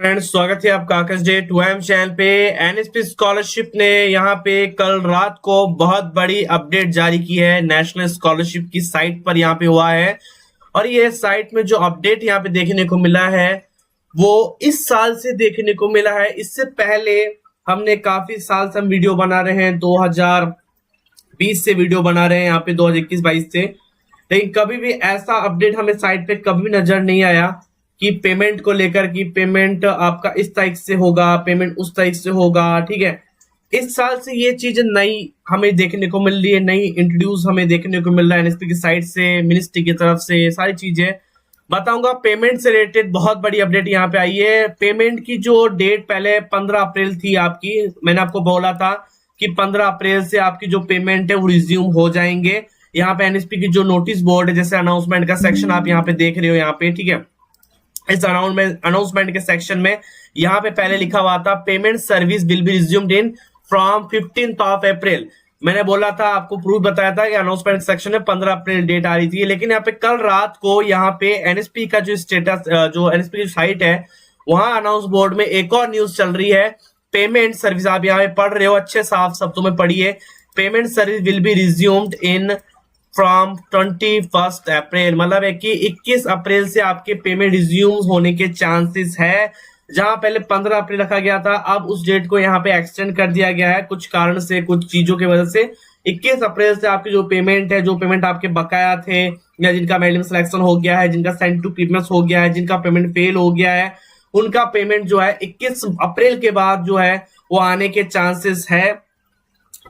Friends, स्वागत है आपका आकाश डे 2M चैनल पे। एनएसपी स्कॉलरशिप ने यहाँ पे कल रात को बहुत बड़ी अपडेट जारी की है। नेशनल स्कॉलरशिप की साइट पर यहाँ पे हुआ है और ये साइट में जो अपडेट यहाँ पे देखने को मिला है वो इस साल से देखने को मिला है। इससे पहले हमने काफी साल से हम वीडियो बना रहे हैं, 2020 से वीडियो बना रहे हैं यहाँ पे 2021-22 से, लेकिन कभी भी ऐसा अपडेट हमें साइट पे कभी नजर नहीं आया कि पेमेंट को लेकर कि पेमेंट आपका इस तारीख से होगा, पेमेंट उस तारीख से होगा। ठीक है, इस साल से ये चीज नई हमें देखने को मिल रही है, नई इंट्रोड्यूस हमें देखने को मिल रहा है एनएसपी की साइड से, मिनिस्ट्री की तरफ से। सारी चीजें बताऊंगा। पेमेंट से रिलेटेड बहुत बड़ी अपडेट यहाँ पे आई है। पेमेंट की जो डेट पहले 15 अप्रैल थी आपकी, मैंने आपको बोला था कि 15 अप्रैल से आपकी जो पेमेंट है वो रिज्यूम हो जाएंगे। यहाँ पे एनएसपी की जो नोटिस बोर्ड है, जैसे अनाउंसमेंट का सेक्शन आप यहाँ पे देख रहे हो यहाँ पे, ठीक है, इस अनाउंसमेंट के सेक्शन में यहाँ पे पहले लिखा हुआ था payment service will be resumed in from 15 अप्रैल। मैंने बोला था, आपको प्रूफ बताया था कि अनाउंसमेंट सेक्शन में 15 अप्रैल डेट आ रही थी, लेकिन यहाँ पे कल रात को यहाँ पे एनएसपी का जो स्टेटस, जो एनएसपी की साइट है, वहां अनाउंस बोर्ड में एक और न्यूज चल रही है। पेमेंट सर्विस, आप यहाँ पे पढ़ रहे हो, अच्छे साफ शब्दों में पढ़िए, payment service will be resumed in from 21 अप्रैल, मतलब है कि 21 अप्रैल से आपके पेमेंट रिज्यूम होने के चांसेस है। जहां पहले 15 अप्रैल रखा गया था, अब उस डेट को यहाँ पे एक्सटेंड कर दिया गया है कुछ कारण से, कुछ चीजों की वजह से। 21 अप्रैल से आपकी जो पेमेंट है, जो पेमेंट आपके बकाया थे या जिनका मेडिकल सिलेक्शन हो गया है, जिनका सेंड टू क्लियरेंस हो गया है, जिनका पेमेंट फेल हो गया है, उनका पेमेंट जो है 21 अप्रैल के बाद जो है वो आने के चांसेस है।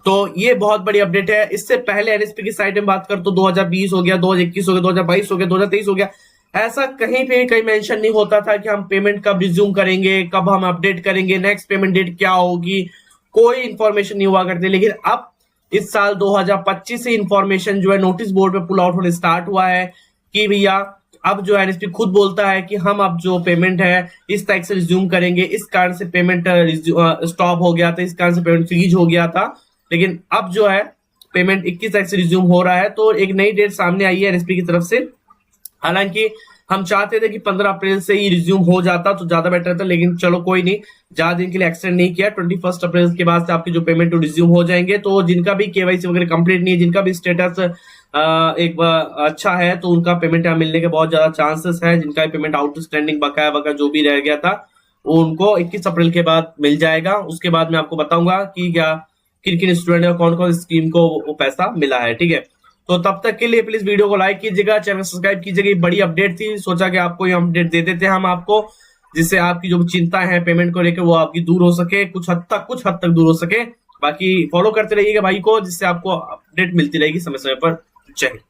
तो ये बहुत बड़ी अपडेट है। इससे पहले एनएसपी की साइट में बात कर तो 2020 हो गया, 2021 हो गया, 2022 हो गया, 2023 हो गया, ऐसा कहीं पे कहीं मेंशन नहीं होता था कि हम पेमेंट कब रिज्यूम करेंगे, कब हम अपडेट करेंगे, नेक्स्ट पेमेंट डेट क्या होगी, कोई इंफॉर्मेशन नहीं हुआ करती। लेकिन अब इस साल 2025 से इंफॉर्मेशन जो है नोटिस बोर्ड पे पुल आउट होने स्टार्ट हुआ है कि भैया अब जो एनएसपी खुद बोलता है कि हम अब जो पेमेंट है इस तारीख से रिज्यूम करेंगे, इस कारण से पेमेंट स्टॉप हो गया था, इस कारण से पेमेंट फ्रीज हो गया था, लेकिन अब जो है पेमेंट 21 तारीख से रिज्यूम हो रहा है। तो एक नई डेट सामने आई है एनएसपी की तरफ से। हालांकि हम चाहते थे कि 15 अप्रैल से ही रिज्यूम हो जाता तो ज्यादा बेटर था, लेकिन चलो कोई नहीं, ज्यादा दिन के लिए एक्सटेंड नहीं किया। 21 अप्रैल के बाद से आपकी जो पेमेंट रिज्यूम हो जाएंगे। तो जिनका भी केवाईसी वगैरह कंप्लीट नहीं है, जिनका भी स्टेटस एक अच्छा है, तो उनका पेमेंट यहाँ मिलने के बहुत ज्यादा चांसेस है। जिनका भी पेमेंट आउटस्टैंडिंग बकाया वगैरह जो भी रह गया था वो उनको 21 अप्रैल के बाद मिल जाएगा। उसके बाद मैं आपको बताऊंगा कि क्या किन किन स्टूडेंट है, कौन कौन स्कीम को वो पैसा मिला है। ठीक है, तो तब तक के लिए प्लीज वीडियो को लाइक कीजिएगा, चैनल सब्सक्राइब कीजिएगा। बड़ी अपडेट थी, सोचा कि आपको ये अपडेट दे देते हैं हम आपको, जिससे आपकी जो चिंता है पेमेंट को लेकर वो आपकी दूर हो सके, कुछ हद तक दूर हो सके। बाकी फॉलो करते रहिएगा भाई को, जिससे आपको अपडेट मिलती रहेगी समय समय पर। जय हिंद।